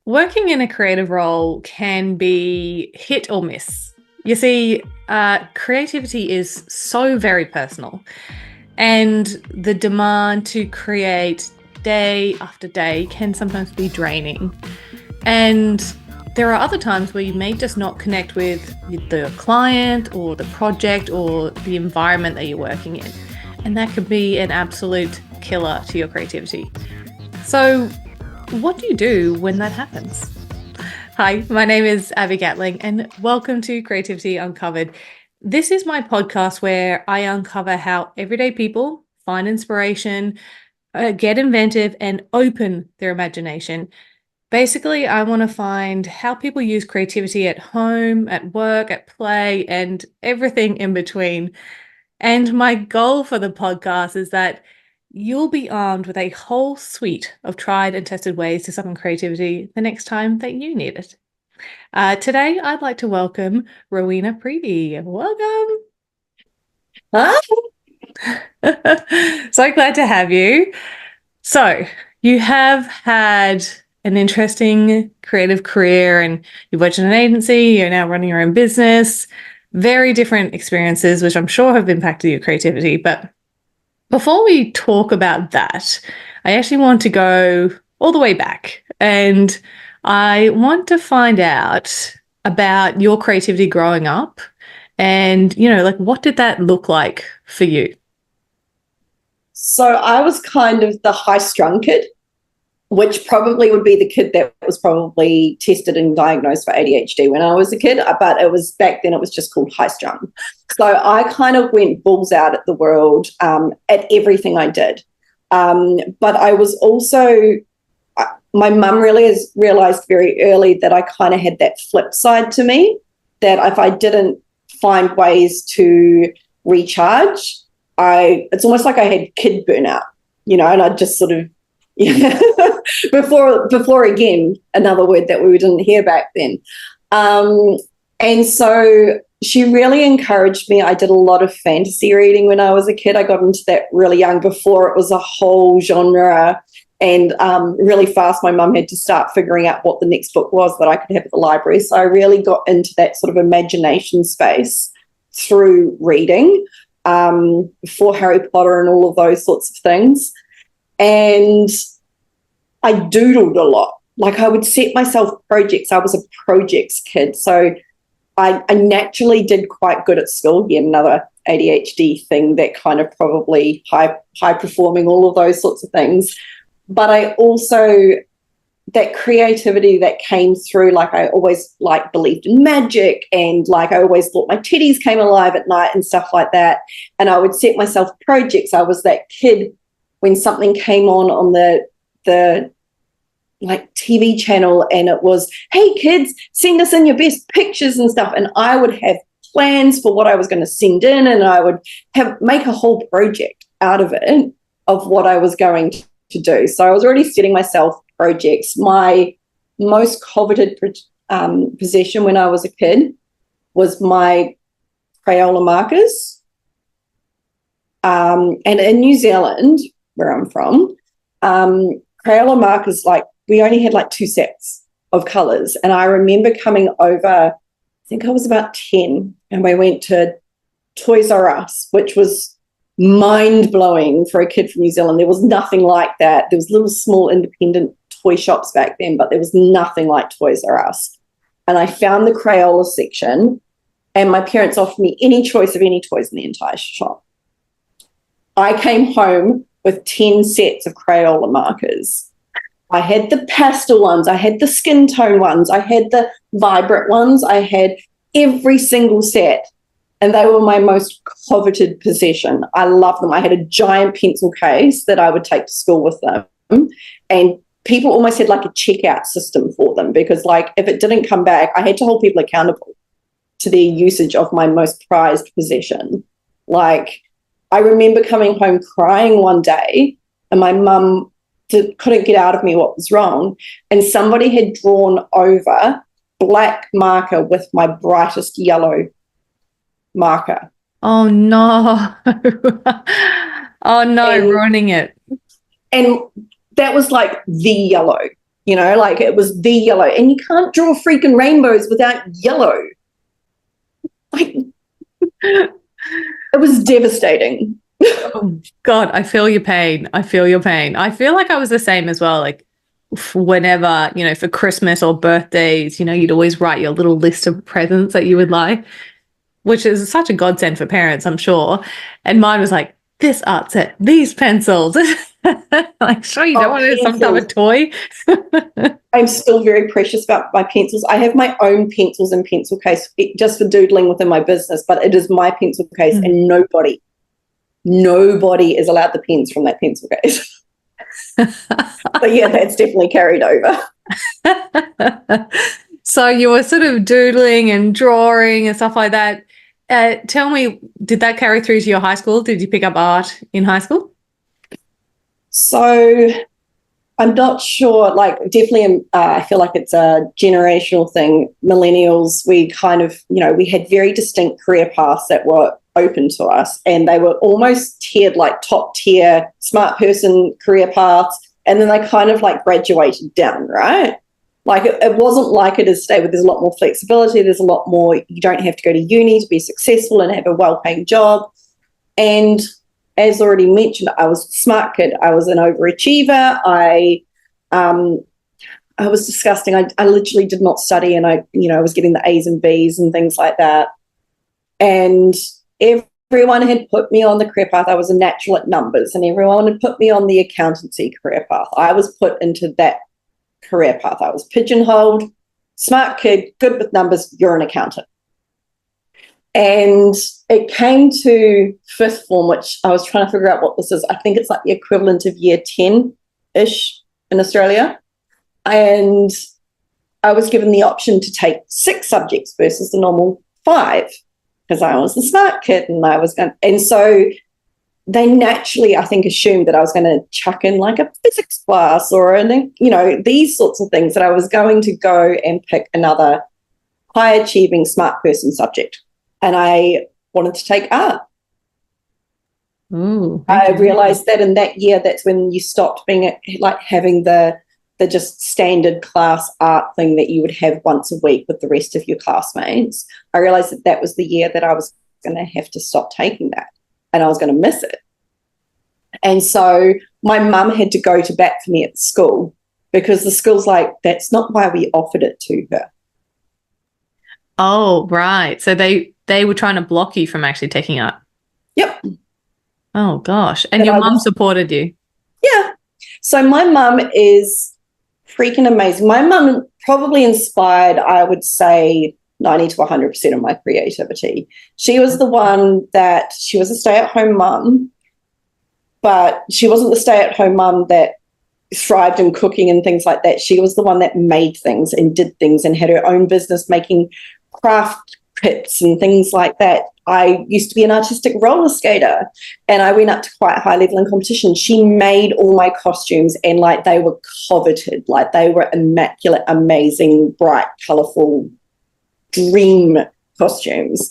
Working in a creative role can be hit or miss. You see, creativity is so very personal, and the demand to create day after day can sometimes be draining. And there are other times where you may just not connect with the client or the project or the environment that you're working in. And that could be an absolute killer to your creativity. So, what do you do when that happens? Hi, my name is Abby Gatling, and welcome to Creativity Uncovered. This is my podcast where I uncover how everyday people find inspiration, get inventive, and open their imagination. Basically, I want to find how people use creativity at home, at work, at play, and everything in between. And my goal for the podcast is that you'll be armed with a whole suite of tried and tested ways to summon creativity the next time that you need it. Today, I'd like to welcome Rowena Preddy. Welcome. Huh? So glad to have you. So, you have had an interesting creative career and you've worked in an agency, you're now running your own business, very different experiences, which I'm sure have impacted your creativity. But before we talk about that, I actually want to go all the way back and I want to find out about your creativity growing up and, what did that look like for you? So I was kind of the high-strung kid, which probably would be the kid that was probably tested and diagnosed for ADHD when I was a kid, but it was back then it was just called high-strung. So I kind of went balls out at the world at everything I did. But I was also, my mum really has realised very early that I kind of had that flip side to me, that if I didn't find ways to recharge, it's almost like I had kid burnout, and I just sort of, before again, another word that we didn't hear back then. And so she really encouraged me. I did a lot of fantasy reading when I was a kid. I got into that really young before it was a whole genre. And really fast, my mum had to start figuring out what the next book was that I could have at the library. So I really got into that sort of imagination space through reading, before Harry Potter and all of those sorts of things. And I doodled a lot. Like I would set myself projects. I was a projects kid. So I naturally did quite good at school. Yet another ADHD thing that kind of probably high performing, all of those sorts of things. But I also, that creativity that came through, like I always believed in magic and I always thought my teddies came alive at night and stuff like that. And I would set myself projects. I was that kid when something came on the TV channel and it was, hey kids, send us in your best pictures and stuff. And I would have plans for what I was going to send in and I would make a whole project out of it, of what I was going to do. So I was already setting myself projects. My most coveted possession when I was a kid was my Crayola markers. And in New Zealand, where I'm from, Crayola markers, we only had two sets of colours. And I remember coming over, I think I was about 10, and we went to Toys R Us, which was mind-blowing for a kid from New Zealand. There was nothing like that. There was little small independent toy shops back then, but there was nothing like Toys R Us. And I found the Crayola section, and my parents offered me any choice of any toys in the entire shop. I came home with 10 sets of Crayola markers. I had the pastel ones, I had the skin tone ones, I had the vibrant ones, I had every single set. And they were my most coveted possession. I loved them. I had a giant pencil case that I would take to school with them. And people almost had a checkout system for them because if it didn't come back, I had to hold people accountable to their usage of my most prized possession. I remember coming home crying one day and my mum couldn't get out of me what was wrong. And somebody had drawn over black marker with my brightest yellow marker. Oh no. Oh no, ruining it. And that was the yellow. like it was the yellow. And you can't draw freaking rainbows without yellow. Like, it was devastating. Oh, God, I feel your pain. I feel your pain. I feel like I was the same as well. Like whenever, for Christmas or birthdays, you'd always write your little list of presents that you would like, which is such a godsend for parents, I'm sure. And mine was like, this art set, these pencils. Like, sure, you don't want some type of toy. I'm still very precious about my pencils. I have my own pencils and pencil case just for doodling within my business, but it is my pencil case, and nobody is allowed the pens from that pencil case. But yeah, that's definitely carried over. So you were sort of doodling and drawing and stuff like that. Tell me, did that carry through to your high school? Did you pick up art in high school? So I'm not sure, like definitely I feel like it's a generational thing. Millennials, we kind of, we had very distinct career paths that were open to us, and they were almost tiered, like top tier smart person career paths, and then they kind of like graduated down, right? Like it wasn't like it is today, where there's a lot more flexibility, there's a lot more, you don't have to go to uni to be successful and have a well-paying job. And as already mentioned, I was a smart kid. I was an overachiever. I was disgusting. I literally did not study, and I was getting the A's and B's and things like that. And everyone had put me on the career path. I was a natural at numbers, and everyone had put me on the accountancy career path. I was put into that career path. I was pigeonholed, smart kid, good with numbers, you're an accountant. And it came to fifth form, which I was trying to figure out what this is. I think it's like the equivalent of year 10-ish in Australia. And I was given the option to take 6 subjects versus the normal 5, because I was the smart kid, and so they naturally, I think, assumed that I was going to chuck in like a physics class or these sorts of things, that I was going to go and pick another high achieving smart person subject. And I wanted to take art. Ooh, I realized that in that year, that's when you stopped being like having the just standard class art thing that you would have once a week with the rest of your classmates. I realized that was the year that I was going to have to stop taking that, and I was going to miss it. And so my mum had to go to bat for me at the school, because the school's like, that's not why we offered it to her. Oh, right. So they were trying to block you from actually taking art. Yep. Oh, gosh. And your mum supported you? Yeah. So my mum is freaking amazing. My mum probably inspired, I would say, 90 to 100% of my creativity. She was the one that, she was a stay-at-home mum, but she wasn't the stay-at-home mum that thrived in cooking and things like that. She was the one that made things and did things and had her own business making craft kits and things like that. I used to be an artistic roller skater, and I went up to quite high level in competition. She made all my costumes, and like they were coveted, like they were immaculate, amazing, bright, colourful dream costumes.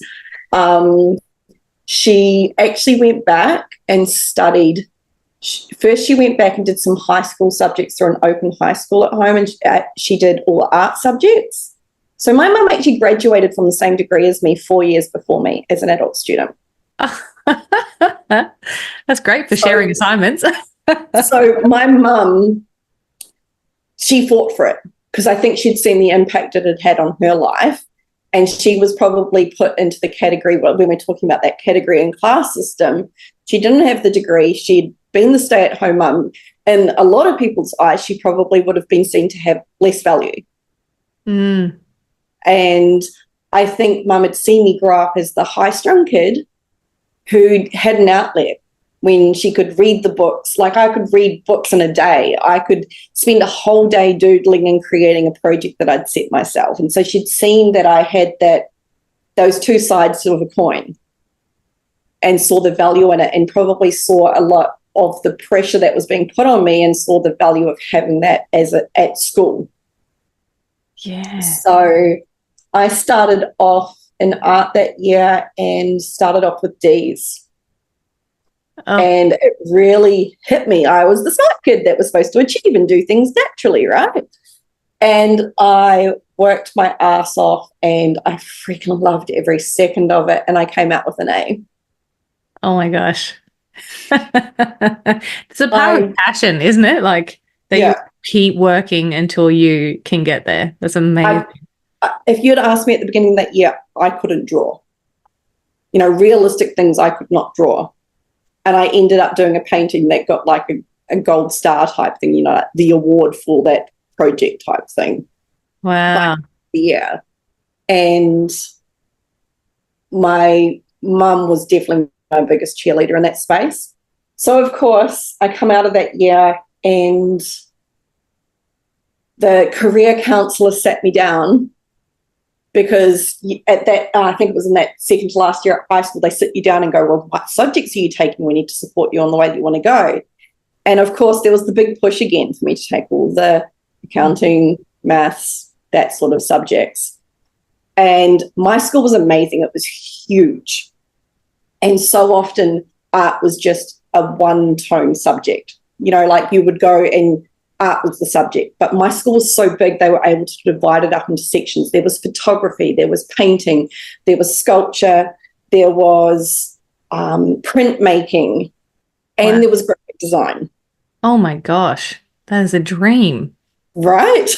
She actually went back and studied. First, she went back and did some high school subjects through an open high school at home, and she did all the art subjects. So my mum actually graduated from the same degree as me 4 years before me as an adult student. That's great for sharing assignments. So my mum, she fought for it, because I think she'd seen the impact that it had on her life. And she was probably put into the category, when we're talking about that category and class system, she didn't have the degree. She'd been the stay-at-home mum. In a lot of people's eyes, she probably would have been seen to have less value. Mm. And I think mum had seen me grow up as the high-strung kid who had an outlet when she could read the books. Like I could read books in a day. I could spend a whole day doodling and creating a project that I'd set myself. And so she'd seen that I had those two sides of a coin, and saw the value in it, and probably saw a lot of the pressure that was being put on me, and saw the value of having that at school. Yeah. So I started off in art that year and started off with D's. Oh. And it really hit me. I was the smart kid that was supposed to achieve and do things naturally, right? And I worked my ass off and I freaking loved every second of it. And I came out with an A. Oh my gosh. It's a power of passion, isn't it? Like that you Yeah. keep working until you can get there. That's amazing. If you'd asked me at the beginning of that year, I couldn't draw. You know, realistic things I could not draw. And I ended up doing a painting that got like a gold star type thing, you know, like the award for that project type thing. Wow. Yeah. And my mum was definitely my biggest cheerleader in that space. So, of course, I come out of that year and the career counsellor sat me down because at that, I think it was in that second to last year at high school, they sit you down and go, well, what subjects are you taking? We need to support you on the way that you want to go. And, of course, there was the big push again for me to take all the accounting, maths, that sort of subjects. And my school was amazing. It was huge. And so often art was just a one-tone subject. You know, like you would go and art was the subject. But my school was so big, they were able to divide it up into sections. There was photography, there was painting, there was sculpture, there was printmaking, and there was graphic design. Oh my gosh, that is a dream. Right?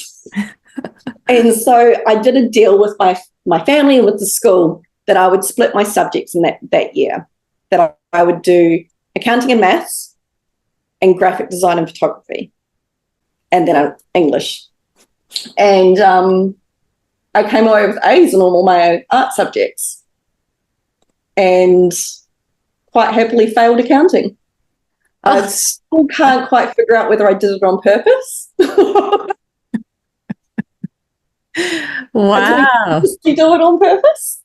And so I did a deal with my family and with the school that I would split my subjects in that year, that I would do accounting and maths and graphic design and photography, and then English. And I came away with A's in all my art subjects and quite happily failed accounting. I still can't quite figure out whether I did it on purpose. Wow. You do it on purpose.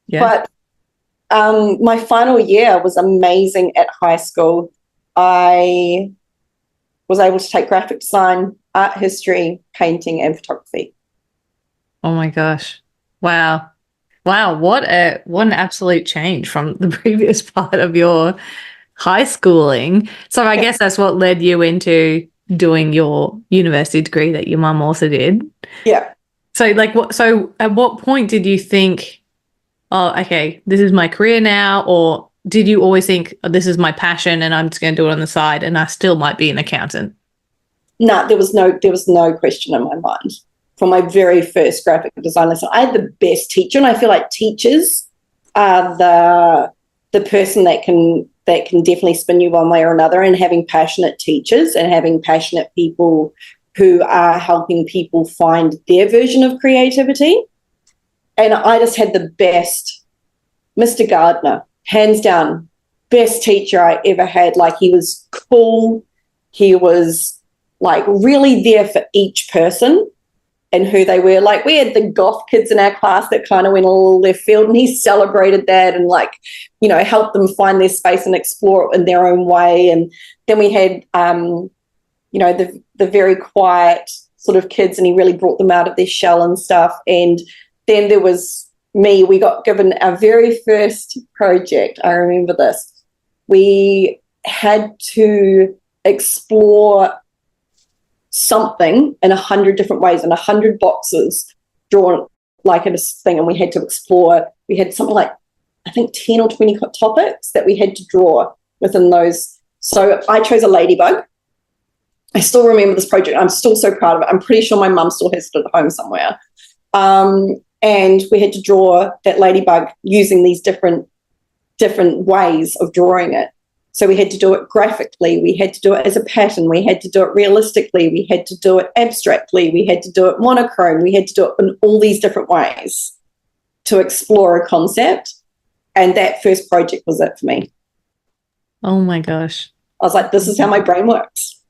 Yeah. But my final year was amazing at high school. I was able to take graphic design, art history, painting, and photography. Oh my gosh. Wow. Wow, what an absolute change from the previous part of your high schooling. So I guess that's what led you into doing your university degree that your mum also did. Yeah. So at what point did you think, oh, okay, this is my career now? Or did you always think, oh, this is my passion and I'm just going to do it on the side and I still might be an accountant? No, there was no question in my mind. From my very first graphic design lesson, I had the best teacher, and I feel like teachers are the person that can definitely spin you one way or another. And having passionate teachers and having passionate people who are helping people find their version of creativity. And I just had the best, Mr. Gardner, hands down, best teacher I ever had. Like, he was cool. He was like really there for each person and who they were. Like, we had the goth kids in our class that kind of went a little left field, and he celebrated that and, like, you know, helped them find their space and explore it in their own way. And then we had, you know, the very quiet sort of kids, and he really brought them out of their shell and stuff. And then there was me. We got given our very first project. I remember this. We had to explore something in 100 different ways in 100 boxes drawn like in a thing, and we had to explore. We had something like, I think, 10 or 20 topics that we had to draw within those. So I chose a ladybug. I still remember this project. I'm still so proud of it. I'm pretty sure my mum still has it at home somewhere. And we had to draw that ladybug using these different ways of drawing it. So we had to do it graphically, we had to do it as a pattern, we had to do it realistically, we had to do it abstractly, we had to do it monochrome, we had to do it in all these different ways to explore a concept. And that first project was it for me. Oh my gosh. I was like, this is how my brain works.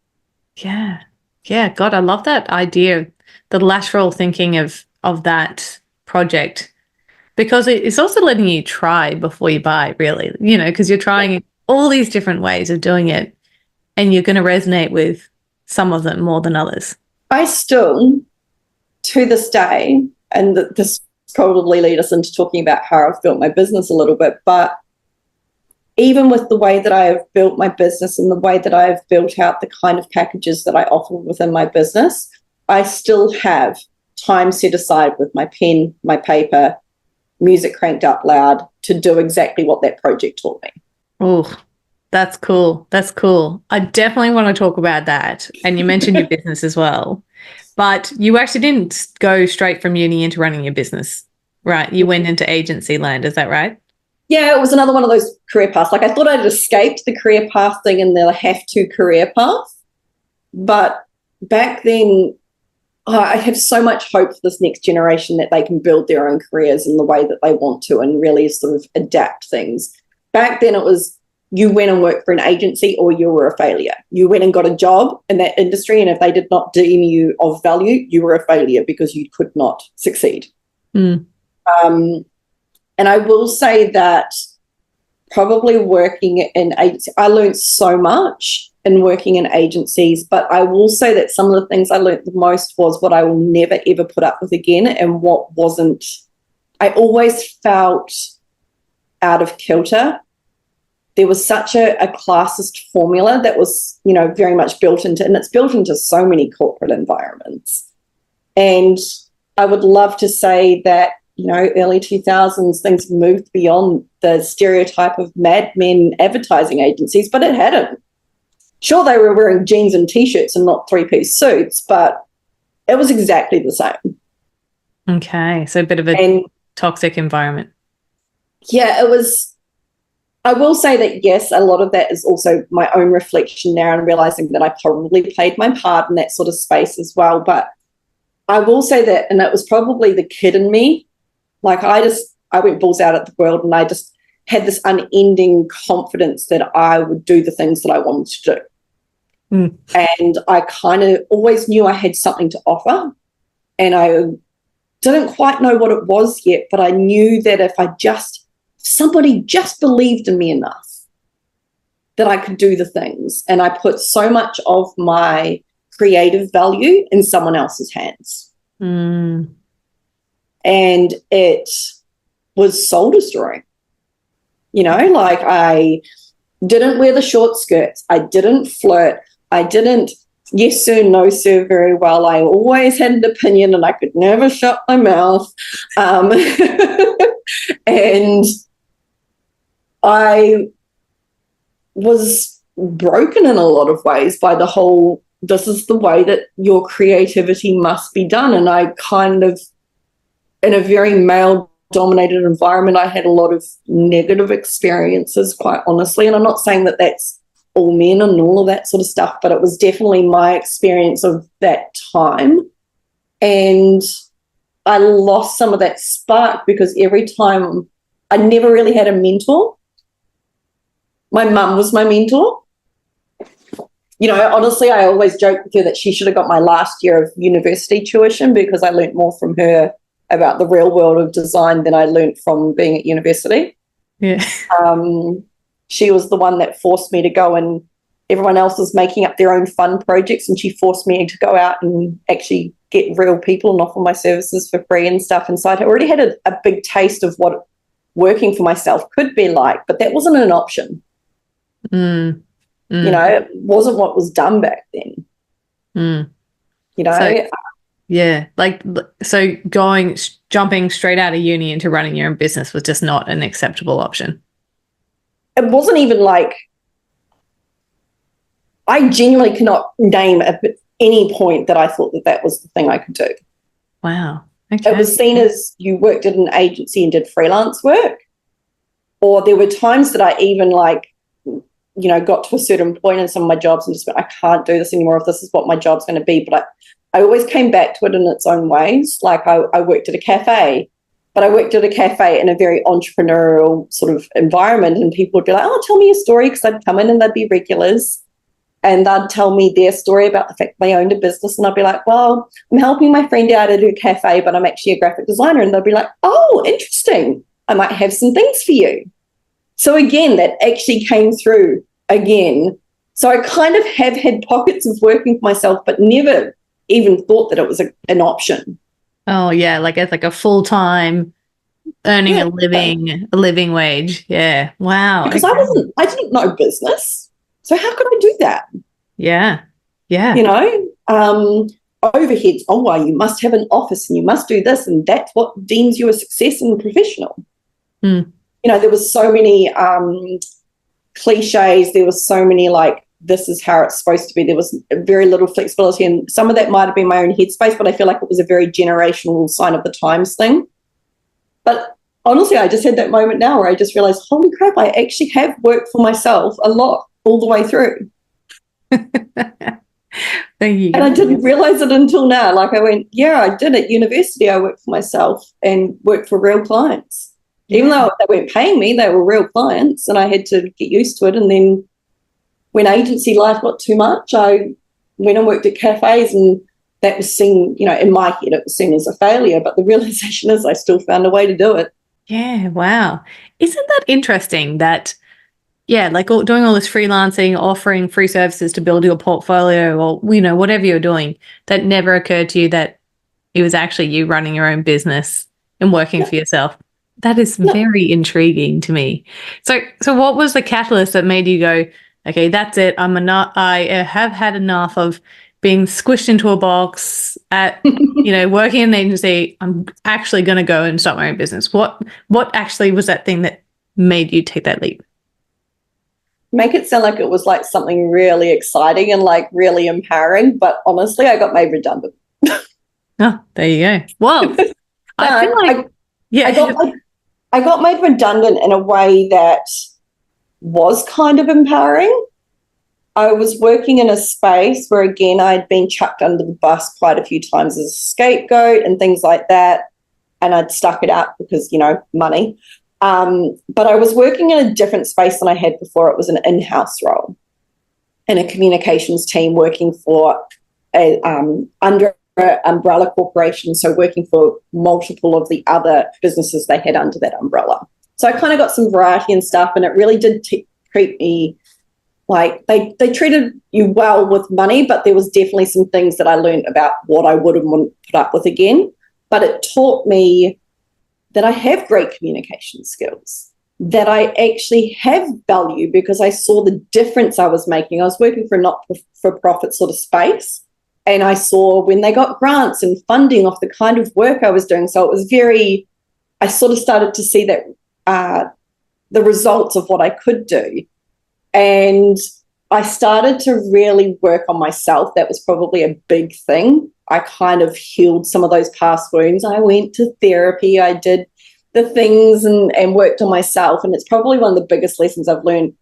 Yeah. Yeah. God, I love that idea, the lateral thinking of that project, because it's also letting you try before you buy, really, you know, because you're trying all these different ways of doing it, and you're going to resonate with some of them more than others. I still, to this day, and this probably lead us into talking about how I've built my business a little bit, but even with the way that I have built my business and the way that I have built out the kind of packages that I offer within my business, I still have time set aside with my pen, my paper, music cranked up loud to do exactly what that project taught me. Oh, that's cool. That's cool. I definitely want to talk about that. And you mentioned your business as well. But you actually didn't go straight from uni into running your business, right? You went into agency land. Is that right? Yeah, it was another one of those career paths. Like, I thought I'd escaped the career path thing and the have to career path. But back then, I have so much hope for this next generation that they can build their own careers in the way that they want to and really sort of adapt things. Back then, it was you went and worked for an agency or you were a failure. You went and got a job in that industry, and if they did not deem you of value, you were a failure because you could not succeed. Mm. And I will say that probably working in agency, I learned so much in working in agencies, but I will say that some of the things I learned the most was what I will never, ever put up with again, and what wasn't. I always felt out of kilter. There was such a classist formula that was, very much built into, and it's built into so many corporate environments. And I would love to say that, early 2000s, things moved beyond the stereotype of madmen advertising agencies, but it hadn't. Sure, they were wearing jeans and T-shirts and not three-piece suits, but it was exactly the same. Okay, so a bit of a toxic environment. Yeah, it was. I will say that, yes, a lot of that is also my own reflection now and realizing that I probably played my part in that sort of space as well. But I will say that, and it was probably the kid in me, like I went balls out at the world, and I just had this unending confidence that I would do the things that I wanted to do. Mm. And I kind of always knew I had something to offer, and I didn't quite know what it was yet, but I knew that if somebody just believed in me enough that I could do the things. And I put so much of my creative value in someone else's hands. Mm. And it was soul destroying. Like, I didn't wear the short skirts. I didn't flirt. I didn't yes sir, no sir very well. I always had an opinion and I could never shut my mouth. And I was broken in a lot of ways by the whole, this is the way that your creativity must be done. And I kind of, in a very male-dominated environment, I had a lot of negative experiences, quite honestly. And I'm not saying that that's all men and all of that sort of stuff, but it was definitely my experience of that time. And I lost some of that spark because every time I never really had a mentor. My mum was my mentor. Honestly, I always joke with her that she should have got my last year of university tuition because I learnt more from her about the real world of design than I learnt from being at university. Yeah. She was the one that forced me to go, and everyone else was making up their own fun projects, and she forced me to go out and actually get real people and offer my services for free and stuff. And so I'd already had a big taste of what working for myself could be like, but that wasn't an option. Mm. It wasn't what was done back then. So, yeah, so jumping straight out of uni into running your own business was just not an acceptable option. It wasn't even like, I genuinely cannot name at any point that I thought that was the thing I could do. Wow. Okay. It was seen as you worked at an agency and did freelance work, or there were times that I even got to a certain point in some of my jobs and just went, I can't do this anymore if this is what my job's going to be. But I always came back to it in its own ways. Like I worked at a cafe, but I worked at a cafe in a very entrepreneurial sort of environment, and people would be like, oh, tell me your story, because I'd come in and they'd be regulars and they'd tell me their story about the fact they owned a business, and I'd be like, well, I'm helping my friend out at a cafe, but I'm actually a graphic designer. And they'd be like, oh, interesting. I might have some things for you. So again, that actually came through again. So I kind of have had pockets of working for myself, but never even thought that it was an option. Oh yeah, it's like a full-time earning a living wage. Yeah. Wow. Because I didn't know business. So how could I do that? Yeah. Yeah. overheads. Oh, well, you must have an office and you must do this, and that's what deems you a success and professional. Mm. You know, there was so many cliches. There was so many like, this is how it's supposed to be. There was very little flexibility, and some of that might have been my own headspace, but I feel like it was a very generational sign of the times thing. But honestly, I just had that moment now where I just realized, holy crap, I actually have worked for myself a lot all the way through. There you And go. I didn't realize it until now. Like I went, yeah, I did at university. I worked for myself and worked for real clients. Yeah. Even though they weren't paying me, they were real clients, and I had to get used to it. And then when agency life got too much, I went and worked at cafes, and that was seen, you know, in my head, it was seen as a failure. But the realization is I still found a way to do it. Yeah, wow. Isn't that interesting that, yeah, like doing all this freelancing, offering free services to build your portfolio, or, you know, whatever you're doing, that never occurred to you that it was actually you running your own business and working for yourself? That is very intriguing to me. So what was the catalyst that made you go, okay, that's it. I have had enough of being squished into a box at, you know, working in an agency. I'm actually going to go and start my own business. What actually was that thing that made you take that leap? Make it sound like it was like something really exciting and like really empowering, but honestly, I got made redundant. Oh, there you go. Well, I feel like, yeah, I got made redundant in a way that was kind of empowering. I was working in a space where, again, I'd been chucked under the bus quite a few times as a scapegoat and things like that, and I'd stuck it out because, you know, money. But I was working in a different space than I had before. It was an in-house role in a communications team working for a under an umbrella corporation, so working for multiple of the other businesses they had under that umbrella. So I kind of got some variety and stuff, and it really did treat me like they treated you well with money, but there was definitely some things that I learned about what I would and wouldn't put up with again. But it taught me that I have great communication skills, that I actually have value, because I saw the difference I was making. I was working for a not-for-profit sort of space, and I saw when they got grants and funding off the kind of work I was doing. So it was I sort of started to see that the results of what I could do. And I started to really work on myself. That was probably a big thing. I kind of healed some of those past wounds. I went to therapy. I did the things and worked on myself. And it's probably one of the biggest lessons I've learned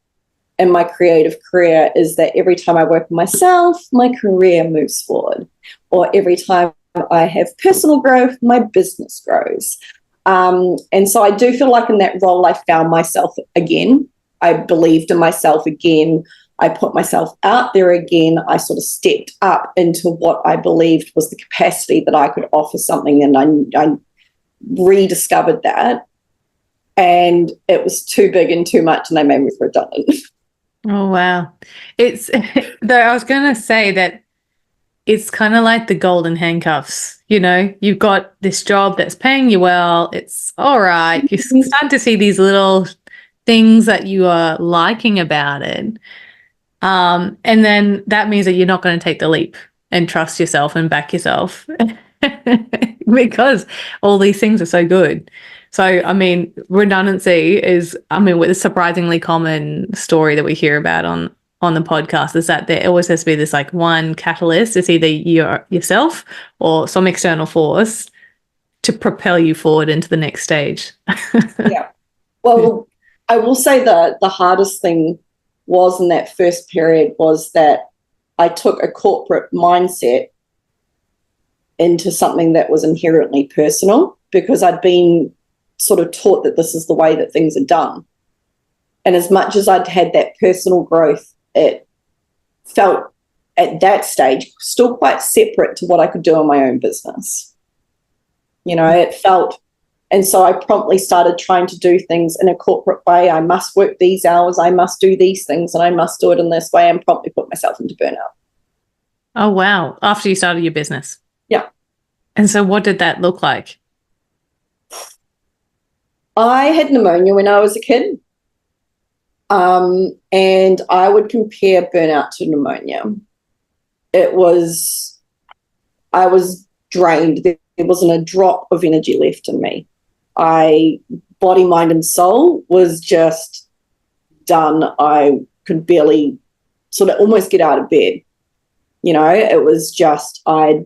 in my creative career, is that every time I work on myself, my career moves forward. Or every time I have personal growth, my business grows. And so I do feel like in that role, I found myself again. I believed in myself again. I put myself out there again. I sort of stepped up into what I believed was the capacity that I could offer something, and I rediscovered that. And it was too big and too much, and they made me redundant. Oh, wow. It's, though I was going to say that it's kind of like the golden handcuffs. You know, you've got this job that's paying you well. It's all right. You start to see these little things that you are liking about it. And then that means that you're not going to take the leap and trust yourself and back yourself because all these things are so good. So, I mean, redundancy is, I mean, with a surprisingly common story that we hear about on the podcast, is that there always has to be this like one catalyst. It's either yourself or some external force to propel you forward into the next stage. Yeah. Well, I will say that the hardest thing was in that first period was that I took a corporate mindset into something that was inherently personal, because I'd been sort of taught that this is the way that things are done. And as much as I'd had that personal growth, it felt at that stage still quite separate to what I could do in my own business. You know, it felt, and so I promptly started trying to do things in a corporate way. I must work these hours, I must do these things, and I must do it in this way, and promptly put myself into burnout. Oh, wow. After you started your business. Yeah. And so what did that look like? I had pneumonia when I was a kid. And I would compare burnout to pneumonia. It was I was drained. There wasn't a drop of energy left in me. Body, mind, and soul was just done. I could barely sort of almost get out of bed. You know, it was just, I'd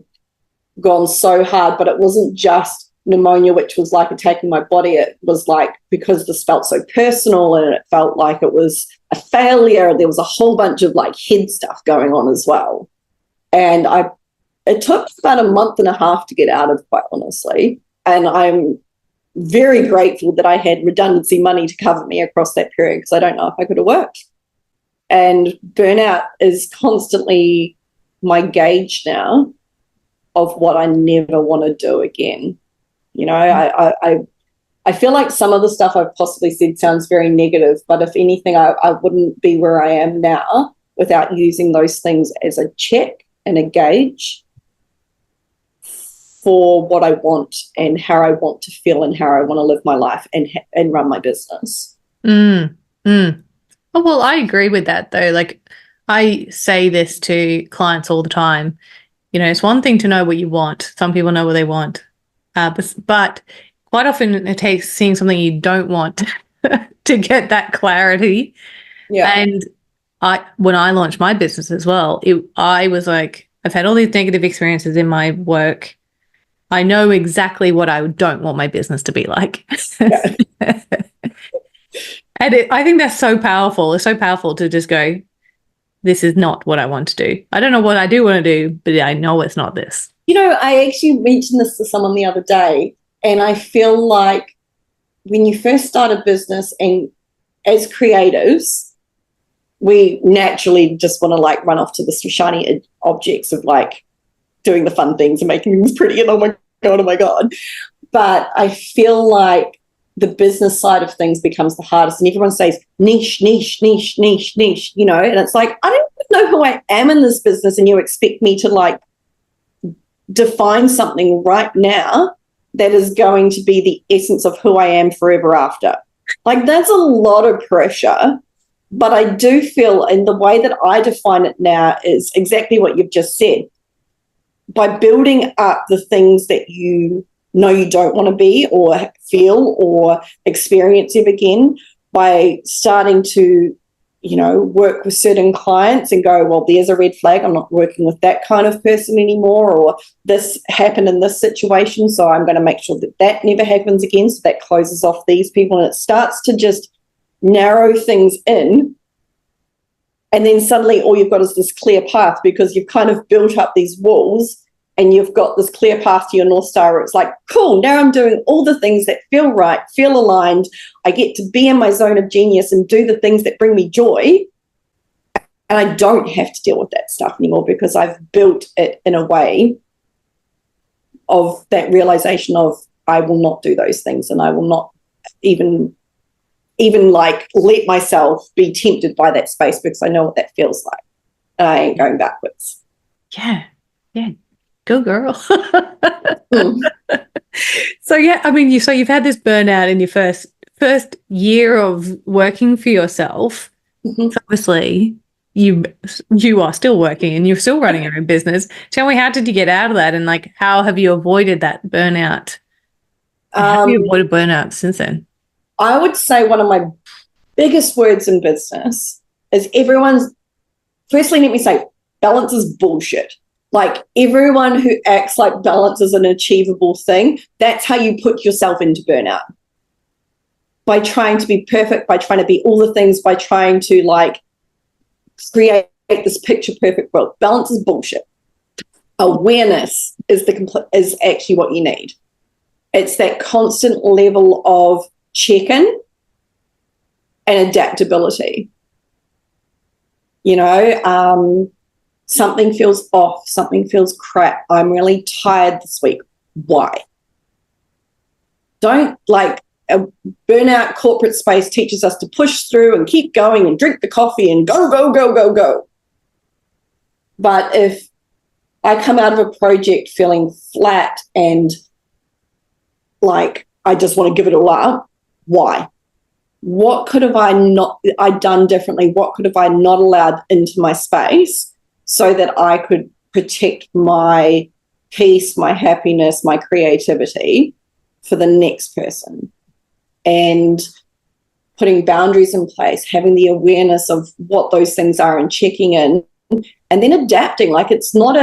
gone so hard, but it wasn't just pneumonia, which was like attacking my body. It was like, because this felt so personal and it felt like it was a failure, there was a whole bunch of like head stuff going on as well. And it took about a month and a half to get out of, quite honestly. And I'm very grateful that I had redundancy money to cover me across that period, because I don't know if I could have worked. And burnout is constantly my gauge now of what I never want to do again. You know, I feel like some of the stuff I've possibly said sounds very negative, but if anything, I wouldn't be where I am now without using those things as a check and a gauge for what I want and how I want to feel and how I want to live my life and run my business. Oh, well, I agree with that, though. Like, I say this to clients all the time. You know, it's one thing to know what you want. Some people know what they want. But quite often it takes seeing something you don't want to get that clarity. Yeah. And when I launched my business as well, I was like, I've had all these negative experiences in my work. I know exactly what I don't want my business to be like. Yeah. And I think that's so powerful. It's so powerful to just go, this is not what I want to do. I don't know what I do want to do, but I know it's not this. You know, I actually mentioned this to someone the other day, and I feel like when you first start a business, and as creatives, we naturally just want to like run off to the shiny objects of like doing the fun things and making things pretty and oh my God. But I feel like the business side of things becomes the hardest, and everyone says niche, niche, niche, niche, niche, you know, and it's like, I don't know who I am in this business, and you expect me to like define something right now that is going to be the essence of who I am forever after. Like, that's a lot of pressure. But I do feel, and the way that I define it now is exactly what you've just said. By building up the things that you know you don't want to be or feel or experience ever again, by starting to, you know, work with certain clients and go, well, there's a red flag. I'm not working with that kind of person anymore, or this happened in this situation, so I'm going to make sure that that never happens again. So that closes off these people, and it starts to just narrow things in. And then suddenly all you've got is this clear path, because you've kind of built up these walls and you've got this clear path to your North Star where it's like, cool, now I'm doing all the things that feel right, feel aligned. I get to be in my zone of genius and do the things that bring me joy. And I don't have to deal with that stuff anymore, because I've built it in a way of that realization of I will not do those things, and I will not even like let myself be tempted by that space, because I know what that feels like. And I ain't going backwards. Yeah. Go girl. So yeah, I mean, you've had this burnout in your first year of working for yourself. Mm-hmm. So obviously you are still working and you're still running your own business. Tell me, how did you get out of that, and like how have you avoided that burnout? How have you avoided burnout since then? I would say one of my biggest words in business is firstly, let me say, balance is bullshit. Like, everyone who acts like balance is an achievable thing, that's how you put yourself into burnout. By trying to be perfect, by trying to be all the things, by trying to like create this picture perfect world. Balance is bullshit. Awareness is actually what you need. It's that constant level of check-in and adaptability. You know, something feels off, something feels crap. I'm really tired this week. Why? Don't like a burnout corporate space teaches us to push through and keep going and drink the coffee and go, go, go, go, go. But if I come out of a project feeling flat and like I just want to give it all up, why? What could have I done differently? What could have I not allowed into my space so that I could protect my peace, my happiness, my creativity for the next person. And putting boundaries in place, having the awareness of what those things are and checking in, and then adapting. Like it's not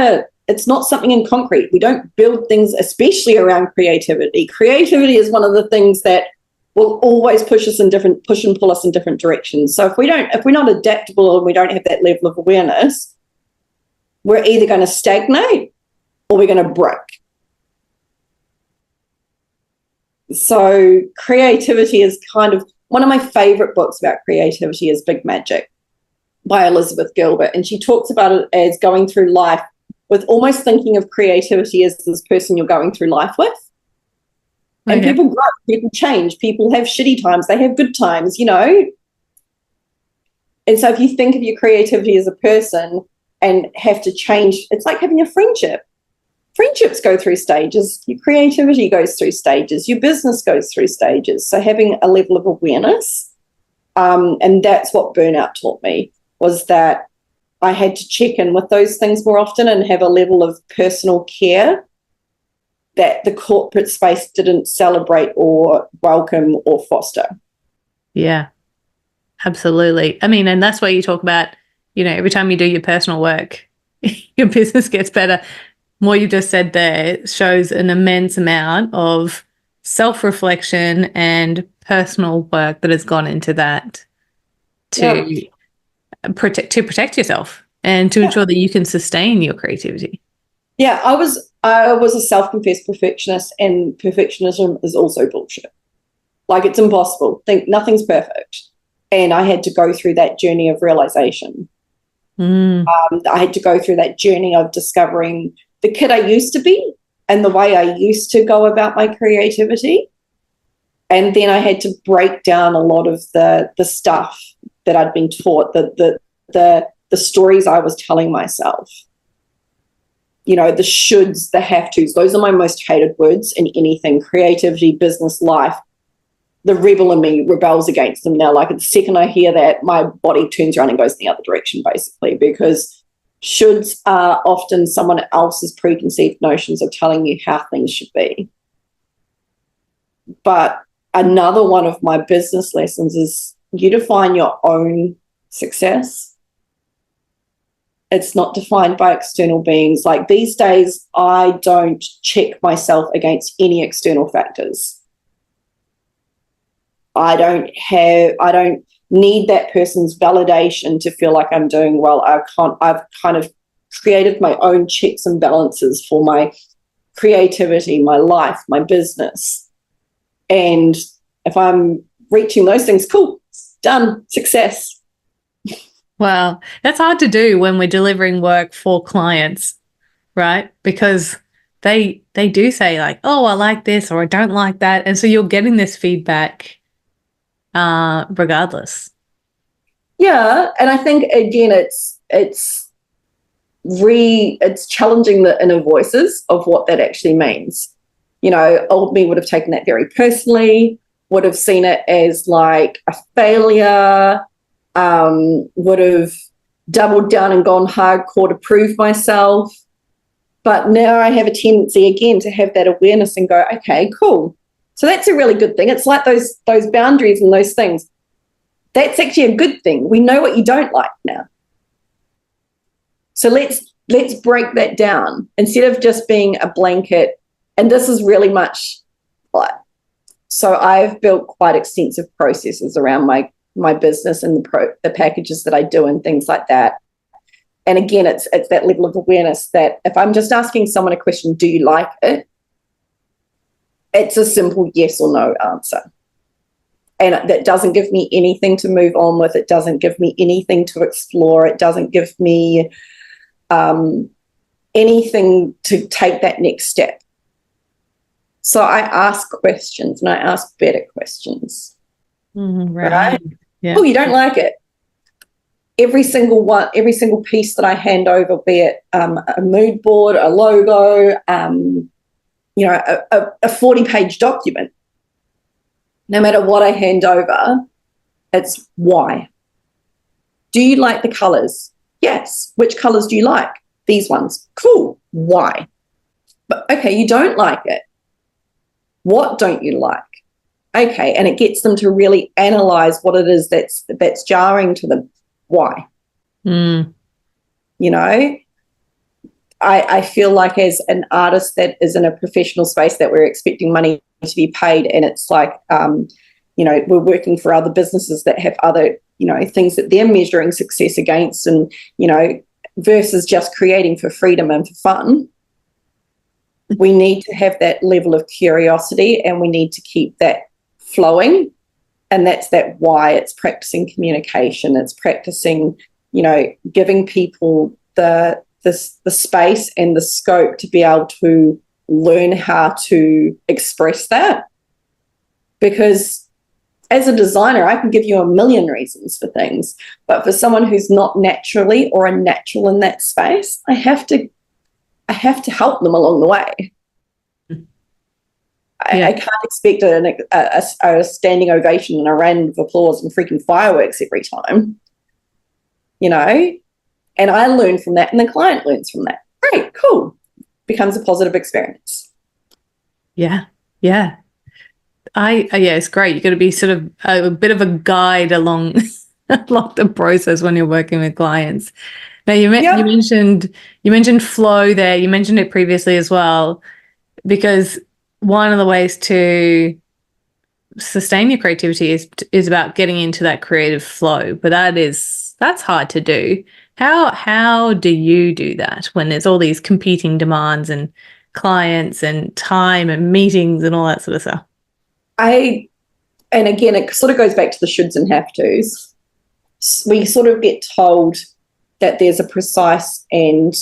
something in concrete. We don't build things, especially around creativity. Creativity is one of the things that will always push and pull us in different directions. So if we're not adaptable and we don't have that level of awareness, we're either going to stagnate or we're going to break. So creativity is kind of one of my favorite books about creativity is Big Magic by Elizabeth Gilbert. And she talks about it as going through life with almost thinking of creativity as this person you're going through life with. And people grow, people change, people have shitty times, they have good times, you know. And so if you think of your creativity as a person and have to change, it's like having a friendship. Friendships go through stages, your creativity goes through stages, your business goes through stages. So having a level of awareness, and that's what burnout taught me, was that I had to check in with those things more often and have a level of personal care that the corporate space didn't celebrate or welcome or foster. Yeah, absolutely. I mean, and that's where you talk about, you know, every time you do your personal work, your business gets better. What you just said there shows an immense amount of self-reflection and personal work that has gone into that to protect yourself and to ensure that you can sustain your creativity. Yeah, I was a self-confessed perfectionist, and perfectionism is also bullshit. Like, it's impossible. Think nothing's perfect. And I had to go through that journey of realization. I had to go through that journey of discovering the kid I used to be and the way I used to go about my creativity. And then I had to break down a lot of the stuff that I'd been taught, the stories I was telling myself. You know, the shoulds, the have-tos, those are my most hated words in anything, creativity, business, life. The rebel in me rebels against them now. Like, the second I hear that, my body turns around and goes in the other direction, basically, because shoulds are often someone else's preconceived notions of telling you how things should be. But another one of my business lessons is you define your own success. It's not defined by external beings. Like, these days, I don't check myself against any external factors. I don't need that person's validation to feel like I'm doing well. I've kind of created my own checks and balances for my creativity, my life, my business. And if I'm reaching those things, cool, done, success. Wow, that's hard to do when we're delivering work for clients, right? Because they do say, like, oh, I like this or I don't like that. And so you're getting this feedback regardless. Yeah, and I think, again, it's challenging the inner voices of what that actually means. You know, old me would have taken that very personally, would have seen it as like a failure, would have doubled down and gone hardcore to prove myself. But now I have a tendency, again, to have that awareness and go, okay, cool. So that's a really good thing. It's like those boundaries and those things. That's actually a good thing. We know what you don't like now. So let's break that down instead of just being a blanket. And this is really much like, so I've built quite extensive processes around my business and the packages that I do and things like that. And again, it's that level of awareness that if I'm just asking someone a question, do you like it? It's a simple yes or no answer. And that doesn't give me anything to move on with. It doesn't give me anything to explore. It doesn't give me anything to take that next step. So I ask questions, and I ask better questions. Right? Yeah. Oh, you don't like it? Every single piece that I hand over, be it a mood board, a logo, you know, a 40-page document, no matter what I hand over, it's why. Do you like the colours? Yes. Which colours do you like? These ones. Cool. Why? But okay, you don't like it. What don't you like? Okay, and it gets them to really analyze what it is that's jarring to them. Why? Mm. You know, I feel like as an artist that is in a professional space that we're expecting money to be paid, and it's like, we're working for other businesses that have other, things that they're measuring success against, and, versus just creating for freedom and for fun. We need to have that level of curiosity, and we need to keep that flowing. And that's that why. It's practicing communication. It's practicing, giving people the space and the scope to be able to learn how to express that. Because as a designer, I can give you a million reasons for things, but for someone who's not naturally or a natural in that space, I have to help them along the way. I can't expect a standing ovation and a round of applause and freaking fireworks every time, and I learn from that and the client learns from that. Great, cool. Becomes a positive experience. Yeah. It's great. You've got to be sort of a bit of a guide along the process when you're working with clients. Now, you mentioned flow there. You mentioned it previously as well, because one of the ways to sustain your creativity is about getting into that creative flow. But that's hard to do. How do you do that when there's all these competing demands and clients and time and meetings and all that sort of stuff? And again, it sort of goes back to the shoulds and have tos. We sort of get told that there's a precise and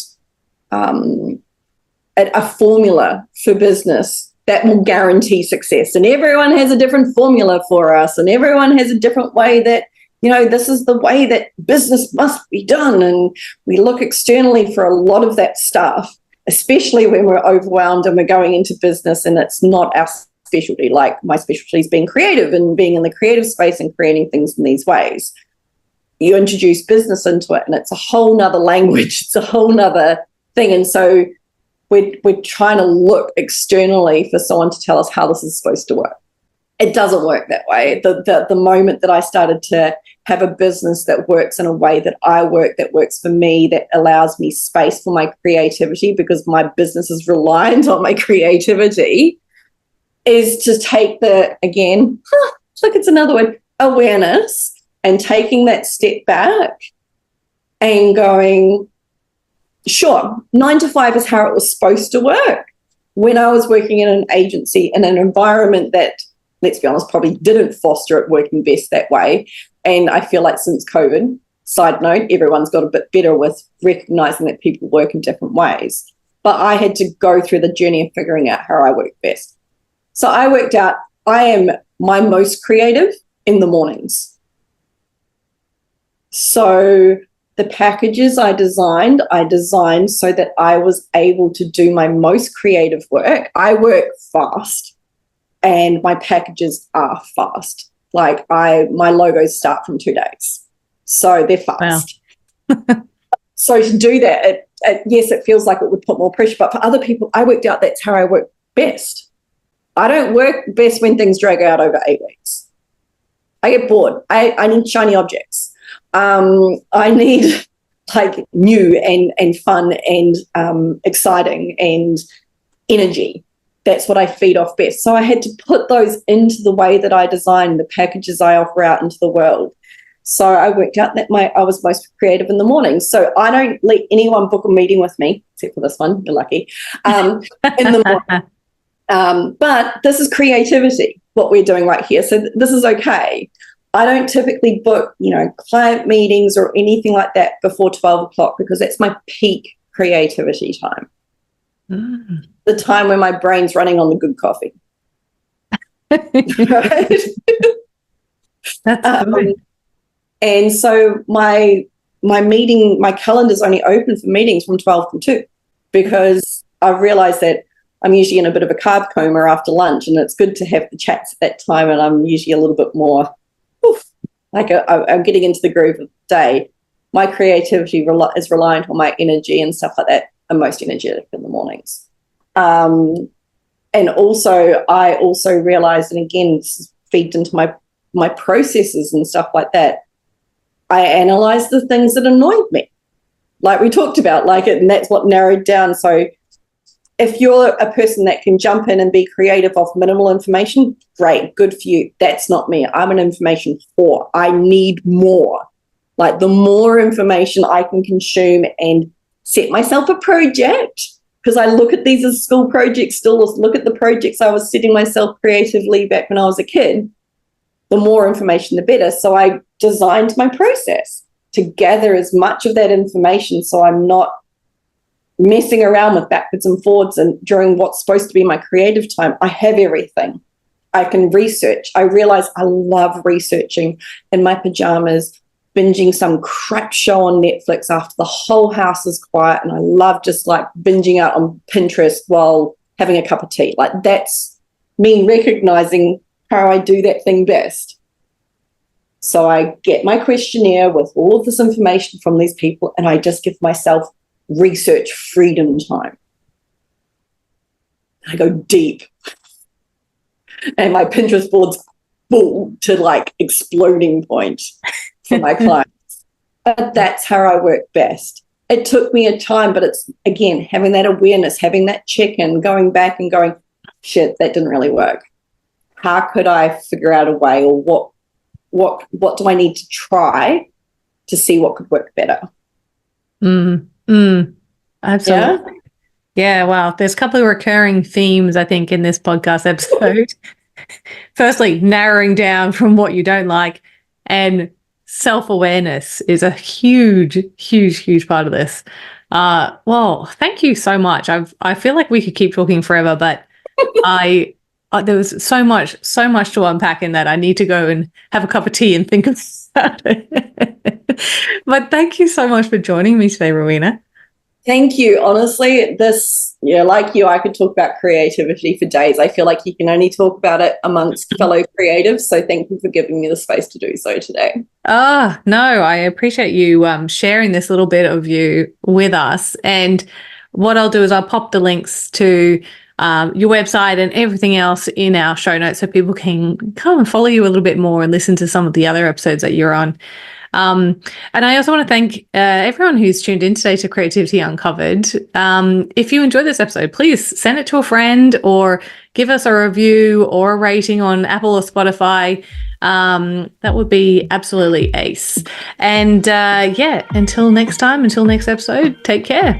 a formula for business that will guarantee success. And everyone has a different formula for us, and everyone has a different way that, this is the way that business must be done. And we look externally for a lot of that stuff, especially when we're overwhelmed and we're going into business and it's not our specialty. Like my specialty is being creative and being in the creative space and creating things in these ways. You introduce business into it and it's a whole nother language. It's a whole nother thing. And so we're trying to look externally for someone to tell us how this is supposed to work. It doesn't work that way. The moment that I started to have a business that works in a way that I work, that works for me, that allows me space for my creativity, because my business is reliant on my creativity, is to take it's another word, awareness, and taking that step back and going, sure, 9 to 5 is how it was supposed to work. When I was working in an agency, in an environment that, let's be honest, probably didn't foster it working best that way. And I feel like since COVID, side note, everyone's got a bit better with recognizing that people work in different ways. But I had to go through the journey of figuring out how I work best. So I worked out I am my most creative in the mornings. So the packages I designed so that I was able to do my most creative work. I work fast and my packages are fast. Like my logos start from 2 days. So they're fast. Wow. So to do that, yes, it feels like it would put more pressure, but for other people, I worked out that's how I work best. I don't work best when things drag out over 8 weeks. I get bored. I need shiny objects. I need like new and fun and exciting and energy. That's what I feed off best. So I had to put those into the way that I design the packages I offer out into the world. So I worked out that I was most creative in the morning. So I don't let anyone book a meeting with me, except for this one, you're lucky, in the morning. But this is creativity, what we're doing right here. So this is okay. I don't typically book, client meetings or anything like that before 12 o'clock because that's my peak creativity time. Mm. The time when my brain's running on the good coffee. Right? That's good. And so my calendar's only open for meetings from 12 to 2 because I've realised that I'm usually in a bit of a carb coma after lunch, and it's good to have the chats at that time, and I'm usually a little bit more I'm getting into the groove of the day. My creativity is reliant on my energy and stuff like that. I'm most energetic in the mornings. And also, I also realized, and again, this is feed into my processes and stuff like that. I analyzed the things that annoyed me, like we talked about, like it, and that's what narrowed down. So if you're a person that can jump in and be creative off minimal information, great, good for you. That's not me. I'm an information whore. I need more. Like the more information I can consume and set myself a project, because I look at these as school projects still, look at the projects I was setting myself creatively back when I was a kid, the more information, the better. So I designed my process to gather as much of that information so I'm not messing around with backwards and forwards. And during what's supposed to be my creative time, I have everything. I can research. I realize I love researching in my pajamas, binging some crap show on Netflix after the whole house is quiet. And I love just like binging out on Pinterest while having a cup of tea. Like that's me recognizing how I do that thing best. So I get my questionnaire with all of this information from these people, and I just give myself research freedom time. I go deep. And my Pinterest board's full to like exploding point for my clients. But that's how I work best. It took me a time, but it's, again, having that awareness, having that check-in, going back and going, shit, that didn't really work. How could I figure out a way, or what do I need to try to see what could work better? Absolutely. Yeah, wow. There's a couple of recurring themes, I think, in this podcast episode. Firstly, narrowing down from what you don't like, and self-awareness is a huge, huge, huge part of this. Well, thank you so much. I feel like we could keep talking forever, but there was so much to unpack in that. I need to go and have a cup of tea and think about it. But thank you so much for joining me today, Rowena. Thank you. Honestly, like you, I could talk about creativity for days. I feel like you can only talk about it amongst fellow creatives. So thank you for giving me the space to do so today. No, I appreciate you sharing this little bit of you with us. And what I'll do is I'll pop the links to your website and everything else in our show notes so people can come and follow you a little bit more and listen to some of the other episodes that you're on. And I also want to thank everyone who's tuned in today to Creativity Uncovered. If you enjoyed this episode, please send it to a friend or give us a review or a rating on Apple or Spotify. That would be absolutely ace. And until next time, until next episode, take care.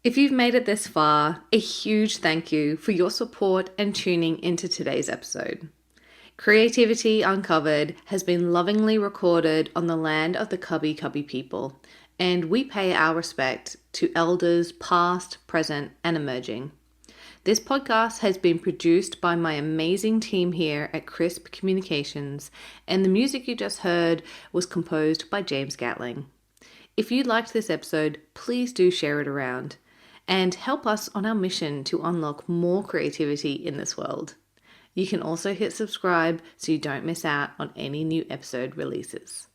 If you've made it this far, a huge thank you for your support and tuning into today's episode. Creativity Uncovered has been lovingly recorded on the land of the Cubby Cubby people, and we pay our respect to elders past, present, and emerging. This podcast has been produced by my amazing team here at Crisp Communications, and the music you just heard was composed by James Gatling. If you liked this episode, please do share it around and help us on our mission to unlock more creativity in this world. You can also hit subscribe so you don't miss out on any new episode releases.